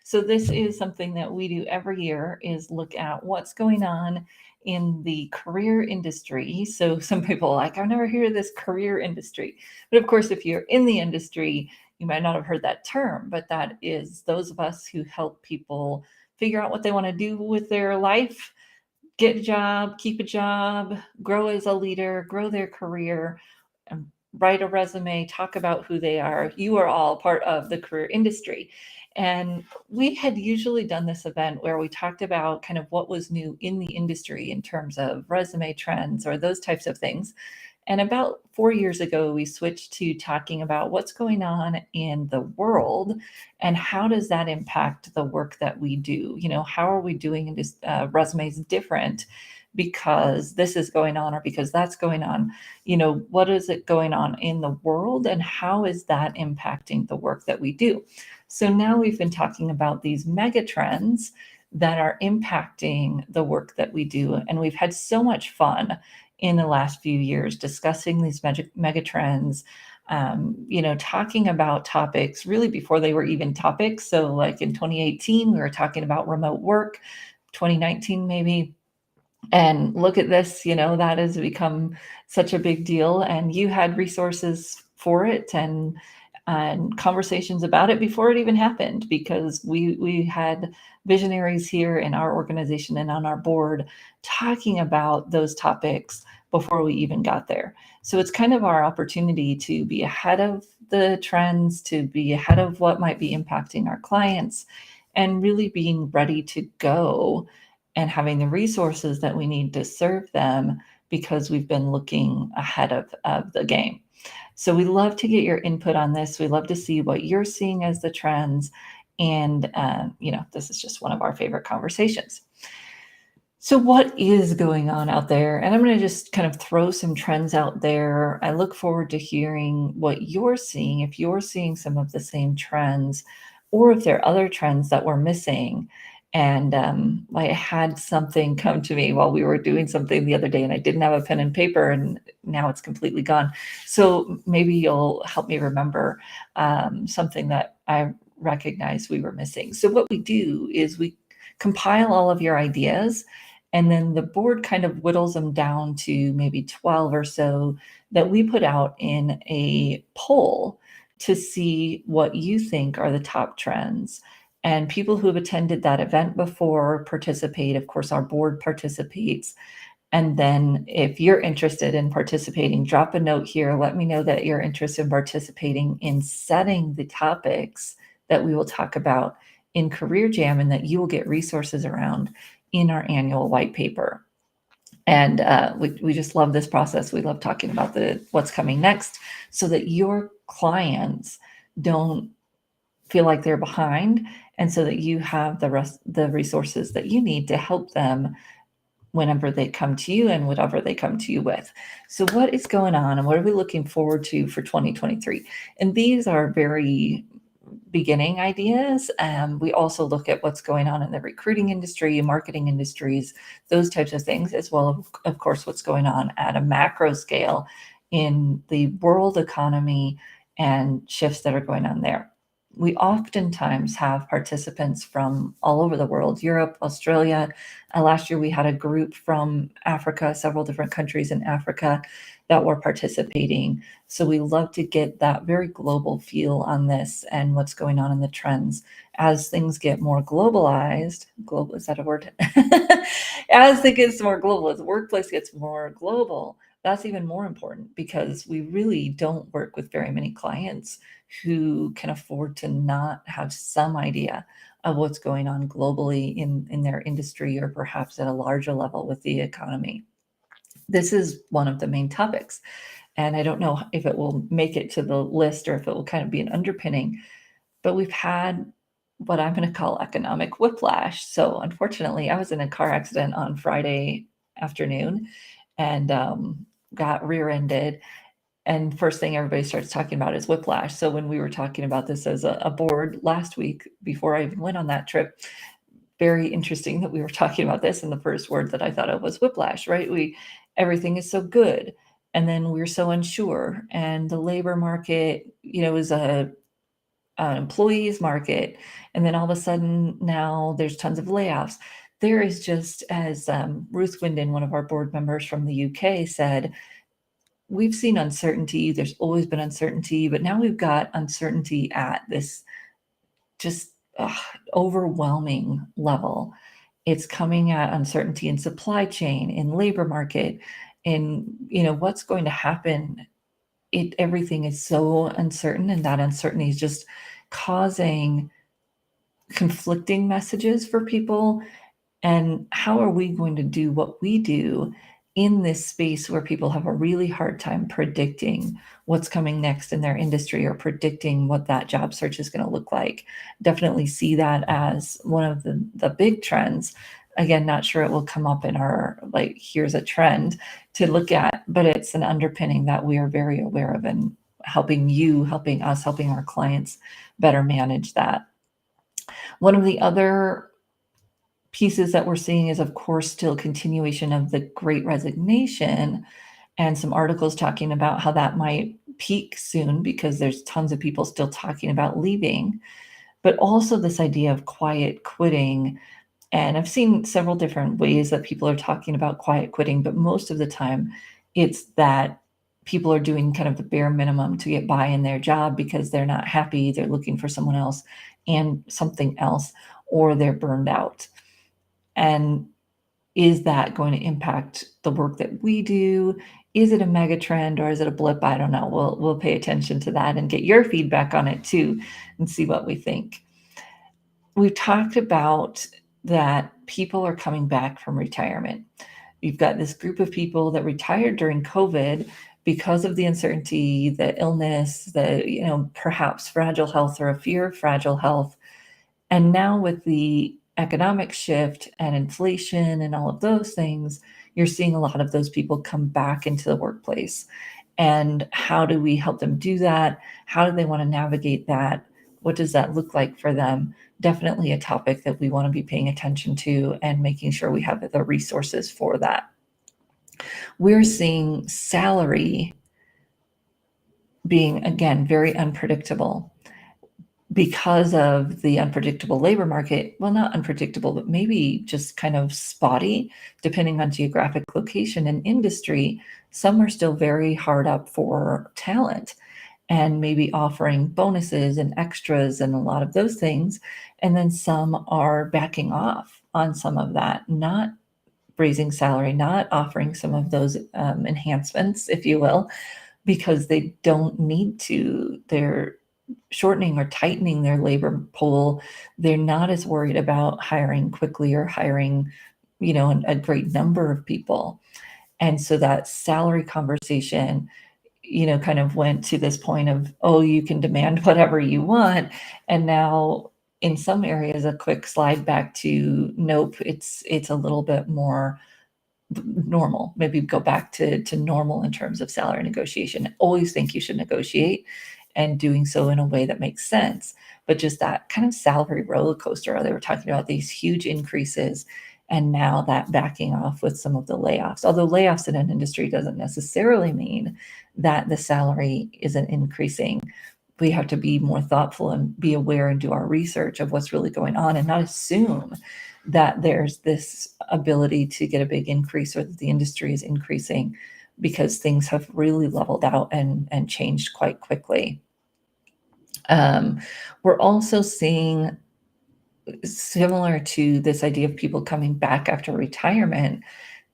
So this is something that we do every year, is look at what's going on in the career industry. So some people are like, I've never heard of this career industry. But of course, if you're in the industry, you might not have heard that term, but that is those of us who help people figure out what they want to do with their life, get a job, keep a job, grow as a leader, grow their career, write a resume, talk about who they are. You are all part of the career industry. And we had usually done this event where we talked about kind of what was new in the industry in terms of resume trends or those types of things. And about 4 years ago, we switched to talking about what's going on in the world and how does that impact the work that we do. How are we doing resumes different because this is going on or because that's going on? What is it going on in the world and how is that impacting the work that we do? So now we've been talking about these mega trends that are impacting the work that we do. And we've had so much fun in the last few years discussing these mega trends, talking about topics really before they were even topics. So like in 2018, we were talking about remote work, 2019 maybe. And look at this, that has become such a big deal. And you had resources for it and conversations about it before it even happened, because we had visionaries here in our organization and on our board talking about those topics before we even got there. So it's kind of our opportunity to be ahead of the trends, to be ahead of what might be impacting our clients, and really being ready to go and having the resources that we need to serve them, because we've been looking ahead of the game. So we love to get your input on this. We love to see what you're seeing as the trends. And, this is just one of our favorite conversations. So what is going on out there? And I'm going to just kind of throw some trends out there. I look forward to hearing what you're seeing, if you're seeing some of the same trends, or if there are other trends that we're missing. And I had something come to me while we were doing something the other day, and I didn't have a pen and paper, and now it's completely gone. So maybe you'll help me remember something that I recognized we were missing. So what we do is we compile all of your ideas, and then the board kind of whittles them down to maybe 12 or so that we put out in a poll to see what you think are the top trends. And people who have attended that event before participate. Of course, our board participates. And then if you're interested in participating, drop a note here. Let me know that you're interested in participating in setting the topics that we will talk about in Career Jam and that you will get resources around in our annual white paper. And we just love this process. We love talking about what's coming next so that your clients don't feel like they're behind, and so that you have the resources that you need to help them whenever they come to you and whatever they come to you with. So what is going on and what are we looking forward to for 2023? And these are very beginning ideas. We also look at what's going on in the recruiting industry, marketing industries, those types of things, as well of course, what's going on at a macro scale in the world economy and shifts that are going on there. We oftentimes have participants from all over the world, Europe, Australia. Last year, we had a group from Africa, several different countries in Africa that were participating. So we love to get that very global feel on this and what's going on in the trends. As things get more globalized, global, is that a word? As it gets more global, as the workplace gets more global, that's even more important, because we really don't work with very many clients who can afford to not have some idea of what's going on globally in their industry, or perhaps at a larger level with the economy. This is one of the main topics. And I don't know if it will make it to the list or if it will kind of be an underpinning, but we've had what I'm going to call economic whiplash. So unfortunately, I was in a car accident on Friday afternoon and got rear-ended. And first thing everybody starts talking about is whiplash. So when we were talking about this as a board last week, before I even went on that trip, very interesting that we were talking about this. And the first word that I thought of was whiplash, right? Everything is so good. And then we're so unsure. And the labor market, is a employees market, and then all of a sudden now there's tons of layoffs. There is just, as Ruth Winden, one of our board members from the UK, said, we've seen uncertainty. There's always been uncertainty, but now we've got uncertainty at this just overwhelming level. It's coming at uncertainty in supply chain, in labor market, in what's going to happen. Everything is so uncertain, and that uncertainty is just causing conflicting messages for people. And how are we going to do what we do in this space where people have a really hard time predicting what's coming next in their industry or predicting what that job search is going to look like? Definitely see that as one of the big trends. Again, not sure it will come up in our, like, here's a trend to look at, but it's an underpinning that we are very aware of, and helping us, helping our clients better manage that. One of the other pieces that we're seeing is, of course, still continuation of the Great Resignation, and some articles talking about how that might peak soon because there's tons of people still talking about leaving, but also this idea of quiet quitting. And I've seen several different ways that people are talking about quiet quitting, but most of the time it's that people are doing kind of the bare minimum to get by in their job because they're not happy, they're looking for someone else and something else, or they're burned out. And is that going to impact the work that we do? Is it a mega trend or is it a blip? I don't know. We'll pay attention to that and get your feedback on it too, and see what we think. We've talked about that people are coming back from retirement. You've got this group of people that retired during COVID because of the uncertainty, the illness, the perhaps fragile health or a fear of fragile health. And now with the economic shift and inflation and all of those things, you're seeing a lot of those people come back into the workplace. And how do we help them do that? How do they want to navigate that? What does that look like for them? Definitely a topic that we want to be paying attention to and making sure we have the resources for that. We're seeing salary being, again, very unpredictable because of the unpredictable labor market. Well, not unpredictable, but maybe just kind of spotty, depending on geographic location and industry. Some are still very hard up for talent and maybe offering bonuses and extras and a lot of those things. And then some are backing off on some of that, not raising salary, not offering some of those enhancements, if you will, because they don't need to. They're shortening or tightening their labor pool. They're not as worried about hiring quickly or hiring, a great number of people. And so that salary conversation, kind of went to this point of, oh, you can demand whatever you want. And now in some areas, a quick slide back to, nope, it's a little bit more normal. Maybe go back to normal in terms of salary negotiation. Always think you should negotiate, and doing so in a way that makes sense. But just that kind of salary roller coaster, they were talking about these huge increases, and now that backing off with some of the layoffs. Although layoffs in an industry doesn't necessarily mean that the salary isn't increasing. We have to be more thoughtful and be aware and do our research of what's really going on, and not assume that there's this ability to get a big increase or that the industry is increasing, because things have really leveled out and changed quite quickly. We're also seeing, similar to this idea of people coming back after retirement,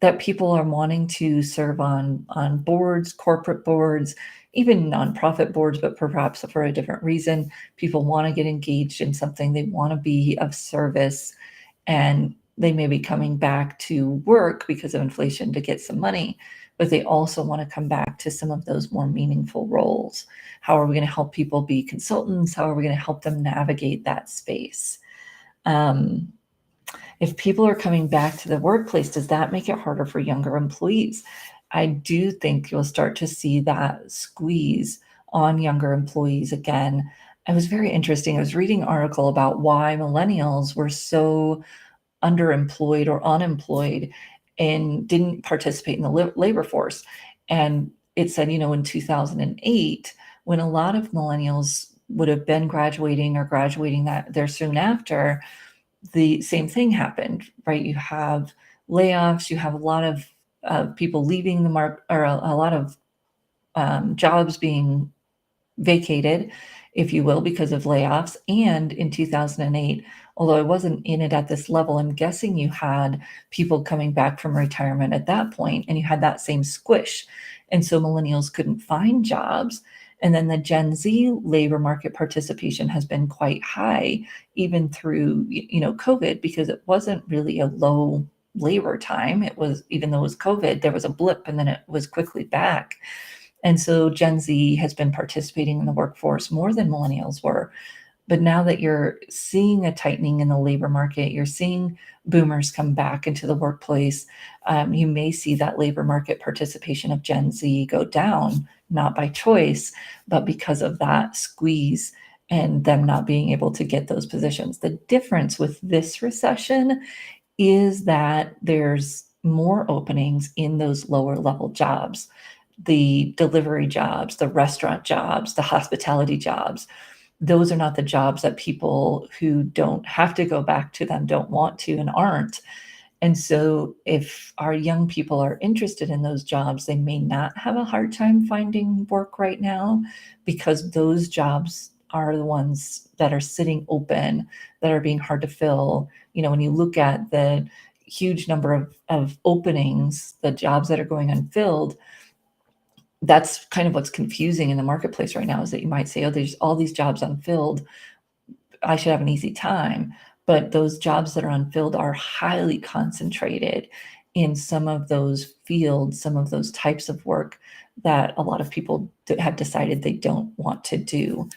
that people are wanting to serve on boards, corporate boards, even nonprofit boards, but perhaps for a different reason. People want to get engaged in something. They want to be of service, and they may be coming back to work because of inflation to get some money, but they also want to come back to some of those more meaningful roles. How are we going to help people be consultants? How are we going to help them navigate that space? If people are coming back to the workplace, does that make it harder for younger employees? I do think you'll start to see that squeeze on younger employees again. It was very interesting. I was reading an article about why millennials were so underemployed or unemployed and didn't participate in the labor force. And it said, in 2008, when a lot of millennials would have been graduating or graduating that there soon after, the same thing happened, right? You have layoffs, you have a lot of people leaving the market, or a lot of jobs being vacated, if you will, because of layoffs. And in 2008, although I wasn't in it at this level, I'm guessing you had people coming back from retirement at that point, and you had that same squish. And so millennials couldn't find jobs. And then the Gen Z labor market participation has been quite high, even through, COVID, because it wasn't really a low labor time. It was, even though it was COVID, there was a blip and then it was quickly back. And so Gen Z has been participating in the workforce more than millennials were. But now that you're seeing a tightening in the labor market, you're seeing boomers come back into the workplace, you may see that labor market participation of Gen Z go down, not by choice, but because of that squeeze and them not being able to get those positions. The difference with this recession is that there's more openings in those lower level jobs, the delivery jobs, the restaurant jobs, the hospitality jobs. Those are not the jobs that people who don't have to go back to them don't want to and aren't. And so if our young people are interested in those jobs, they may not have a hard time finding work right now, because those jobs are the ones that are sitting open, that are being hard to fill. When you look at the huge number of openings, the jobs that are going unfilled, that's kind of what's confusing in the marketplace right now, is that you might say, oh, there's all these jobs unfilled, I should have an easy time. But those jobs that are unfilled are highly concentrated in some of those fields, some of those types of work that a lot of people have decided they don't want to do.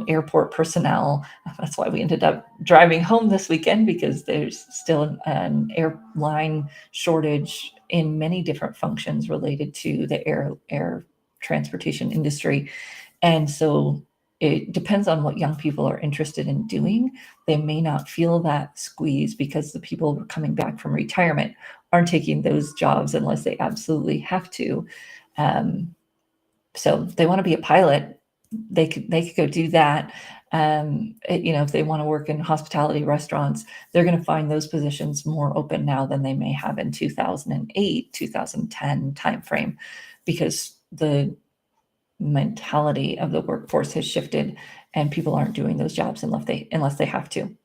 Airport personnel. That's why we ended up driving home this weekend, because there's still an airline shortage in many different functions related to the air transportation industry. And so it depends on what young people are interested in doing. They may not feel that squeeze because the people coming back from retirement aren't taking those jobs unless they absolutely have to. So they want to be a pilot, they could go do that. If they want to work in hospitality restaurants, they're going to find those positions more open now than they may have in 2008, 2010 timeframe, because the mentality of the workforce has shifted and people aren't doing those jobs unless they have to.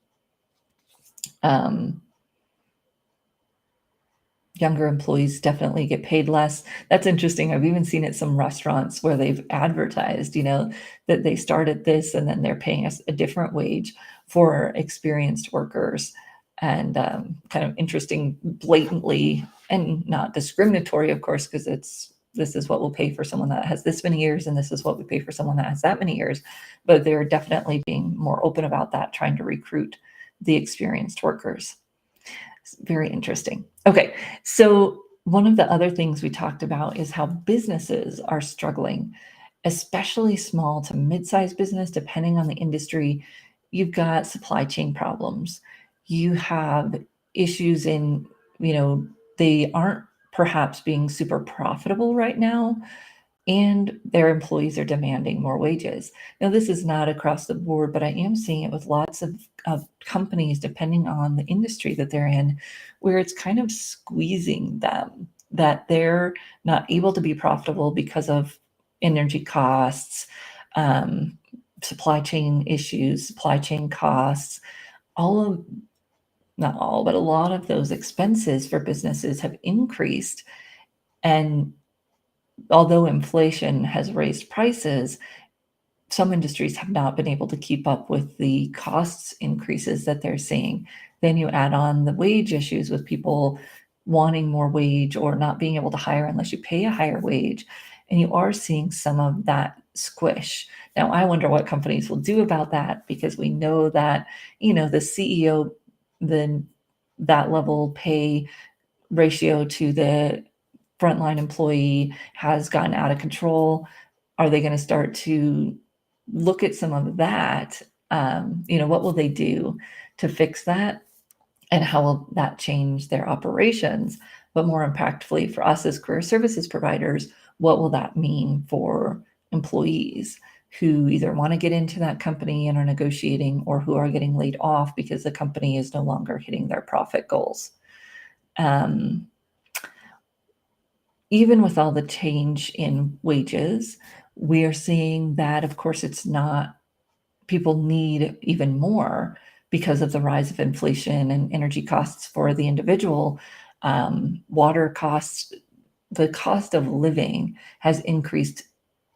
Younger employees definitely get paid less. That's interesting. I've even seen at some restaurants where they've advertised, that they started this and then they're paying us a different wage for experienced workers. And kind of interesting, blatantly, and not discriminatory, of course, because this is what we'll pay for someone that has this many years, and this is what we pay for someone that has that many years. But they're definitely being more open about that, trying to recruit the experienced workers. It's very interesting. Okay, so one of the other things we talked about is how businesses are struggling, especially small to mid-sized business, depending on the industry. You've got supply chain problems. You have issues in, they aren't perhaps being super profitable right now, and their employees are demanding more wages. Now, this is not across the board, but I am seeing it with lots of companies, depending on the industry that they're in, where it's kind of squeezing them, that they're not able to be profitable because of energy costs, supply chain issues, supply chain costs. Not all, but a lot of those expenses for businesses have increased. And although inflation has raised prices, some industries have not been able to keep up with the costs increases that they're seeing. Then you add on the wage issues with people wanting more wage or not being able to hire unless you pay a higher wage. And you are seeing some of that squish. Now, I wonder what companies will do about that, because we know that, the CEO, that level pay ratio to the frontline employee has gotten out of control. Are they going to start to look at some of that? What will they do to fix that? And how will that change their operations? But more impactfully for us as career services providers, what will that mean for employees who either want to get into that company and are negotiating, or who are getting laid off because the company is no longer hitting their profit goals. Even with all the change in wages, we are seeing that, of course, it's not, people need even more because of the rise of inflation and energy costs for the individual. Water costs, the cost of living has increased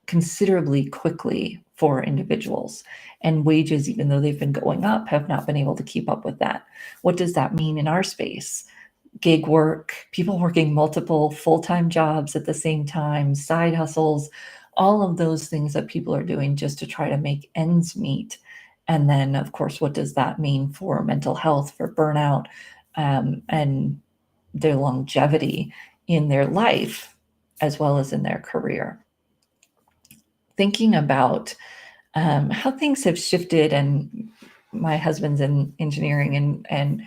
considerably quickly for individuals, and wages, even though they've been going up, have not been able to keep up with that. What does that mean in our space? Gig work, people working multiple full-time jobs at the same time, side hustles, all of those things that people are doing just to try to make ends meet. And then, of course, what does that mean for mental health, for burnout, and their longevity in their life, as well as in their career? Thinking about how things have shifted, and my husband's in engineering and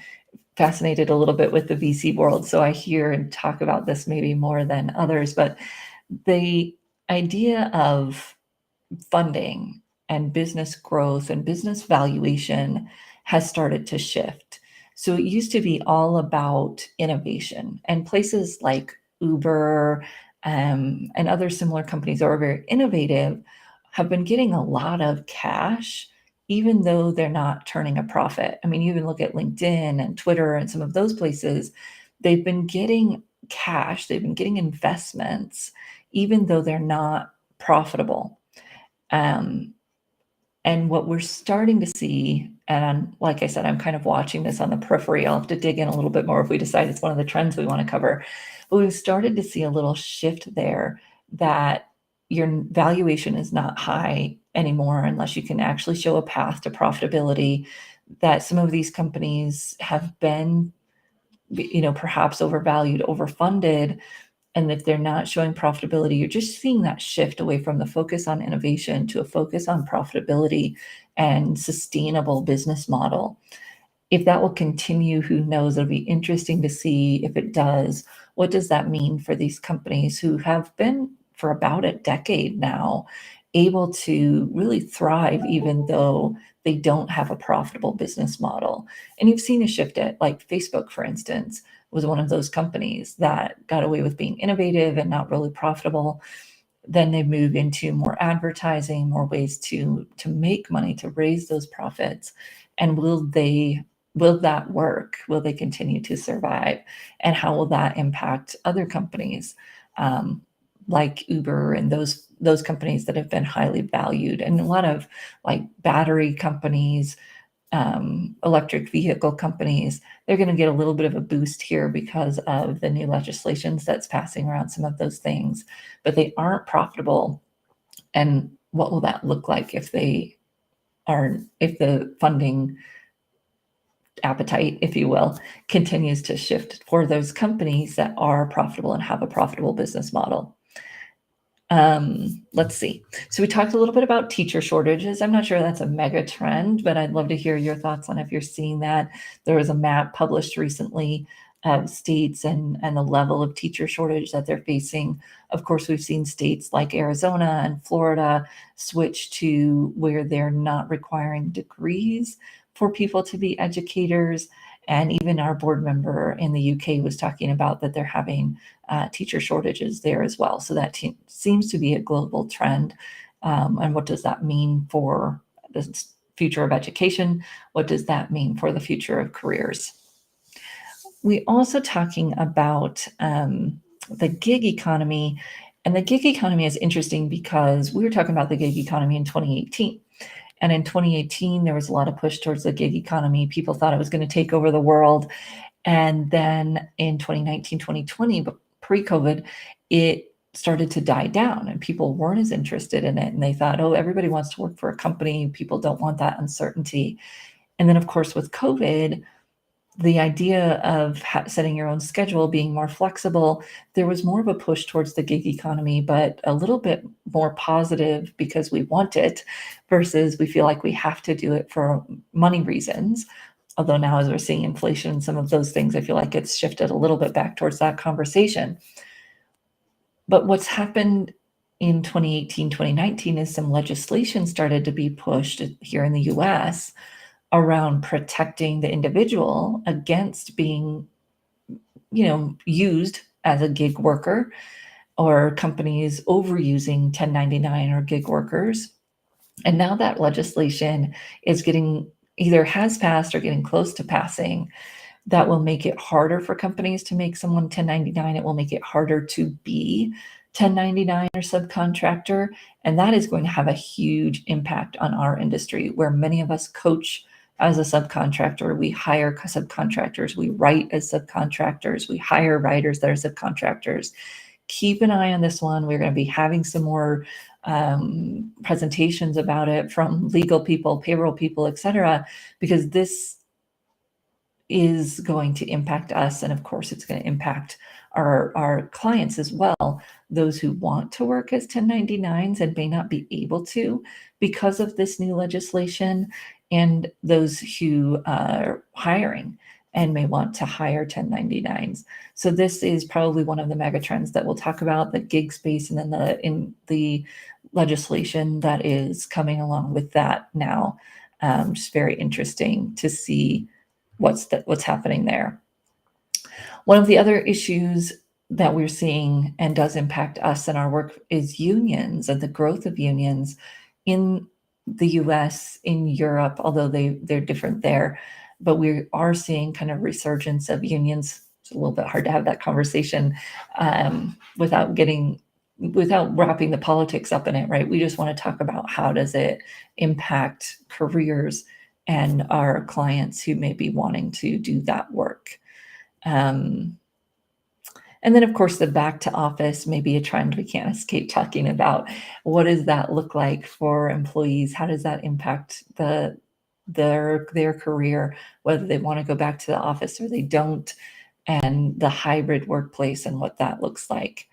fascinated a little bit with the VC world, so I hear and talk about this maybe more than others, but the idea of funding and business growth and business valuation has started to shift. So it used to be all about innovation, and places like Uber and other similar companies that are very innovative have been getting a lot of cash, even though they're not turning a profit. I mean, you even look at LinkedIn and Twitter and some of those places, they've been getting cash, they've been getting investments, even though they're not profitable. And what we're starting to see, and like I said, I'm kind of watching this on the periphery. I'll have to dig in a little bit more if we decide it's one of the trends we want to cover. But we've started to see a little shift there, that your valuation is not high anymore unless you can actually show a path to profitability, that some of these companies have been, perhaps overvalued, overfunded, and if they're not showing profitability, you're just seeing that shift away from the focus on innovation to a focus on profitability and sustainable business model. If that will continue, who knows? It'll be interesting to see if it does. What does that mean for these companies who have been for about a decade now able to really thrive, even though they don't have a profitable business model? And you've seen a shift at, like, Facebook, for instance, was one of those companies that got away with being innovative and not really profitable. Then they move into more advertising, more ways to make money, to raise those profits. And will that work? Will they continue to survive? And how will that impact other companies, like Uber and those companies that have been highly valued, and a lot of, like, battery companies, electric vehicle companies? They're going to get a little bit of a boost here because of the new legislations that's passing around some of those things, but they aren't profitable. And what will that look like if the funding appetite, if you will, continues to shift for those companies that are profitable and have a profitable business model? Let's see. So we talked a little bit about teacher shortages. I'm not sure that's a mega trend, but I'd love to hear your thoughts on if you're seeing that. There was a map published recently of states and the level of teacher shortage that they're facing. Of course, we've seen states like Arizona and Florida switch to where they're not requiring degrees for people to be educators. And even our board member in the UK was talking about that they're having teacher shortages there as well. So that seems to be a global trend. And what does that mean for the future of education? What does that mean for the future of careers? We also talking about the gig economy. And the gig economy is interesting because we were talking about the gig economy in 2018. And in 2018, there was a lot of push towards the gig economy. People thought it was going to take over the world. And then in 2019, 2020, but pre-COVID, it started to die down and people weren't as interested in it. And they thought, oh, everybody wants to work for a company. People don't want that uncertainty. And then, of course, with COVID, the idea of setting your own schedule, being more flexible, there was more of a push towards the gig economy, but a little bit more positive because we want it versus we feel like we have to do it for money reasons. Although now, as we're seeing inflation and some of those things, I feel like it's shifted a little bit back towards that conversation. But what's happened in 2018, 2019, as some legislation started to be pushed here in the US around protecting the individual against being, used as a gig worker, or companies overusing 1099 or gig workers. And now that legislation is getting, either has passed or getting close to passing, that will make it harder for companies to make someone 1099. It will make it harder to be 1099 or subcontractor. And that is going to have a huge impact on our industry, where many of us coach as a subcontractor. We hire subcontractors. We write as subcontractors. We hire writers that are subcontractors. Keep an eye on this one. We're going to be having some more presentations about it from legal people, payroll people, etc., because this is going to impact us, and of course it's going to impact our clients as well, those who want to work as 1099s and may not be able to because of this new legislation, and those who are hiring and may want to hire 1099s. So this is probably one of the mega trends that we'll talk about, the gig space, and then the legislation that is coming along with that now. Just very interesting to see what's happening there. One of the other issues that we're seeing and does impact us and our work is unions and the growth of unions in the US, in Europe, although they're different there. But we are seeing kind of resurgence of unions. It's a little bit hard to have that conversation without wrapping the politics up in it, right? We just want to talk about how does it impact careers and our clients who may be wanting to do that work. And then, of course, the back to office may be a trend we can't escape talking about. What does that look like for employees? How does that impact their career, whether they want to go back to the office or they don't, and the hybrid workplace and what that looks like.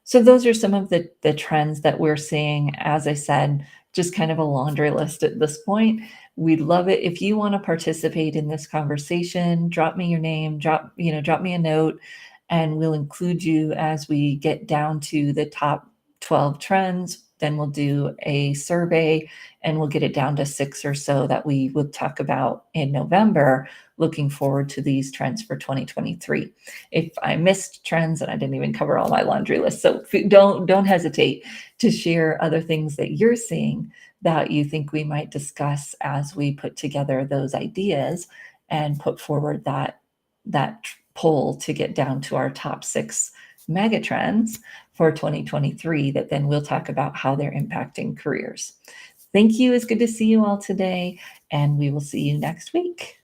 So those are some of the trends that we're seeing. As I said, just kind of a laundry list at this point. We'd love it if you want to participate in this conversation. Drop me your name, drop me a note, and we'll include you as we get down to the top 12 trends. Then we'll do a survey and we'll get it down to 6 or so that we will talk about in November, looking forward to these trends for 2023. If I missed trends, and I didn't even cover all my laundry list, so don't hesitate to share other things that you're seeing that you think we might discuss as we put together those ideas and put forward that poll to get down to our top 6 mega trends for 2023 that then we'll talk about how they're impacting careers. Thank you. It's good to see you all today, and we will see you next week.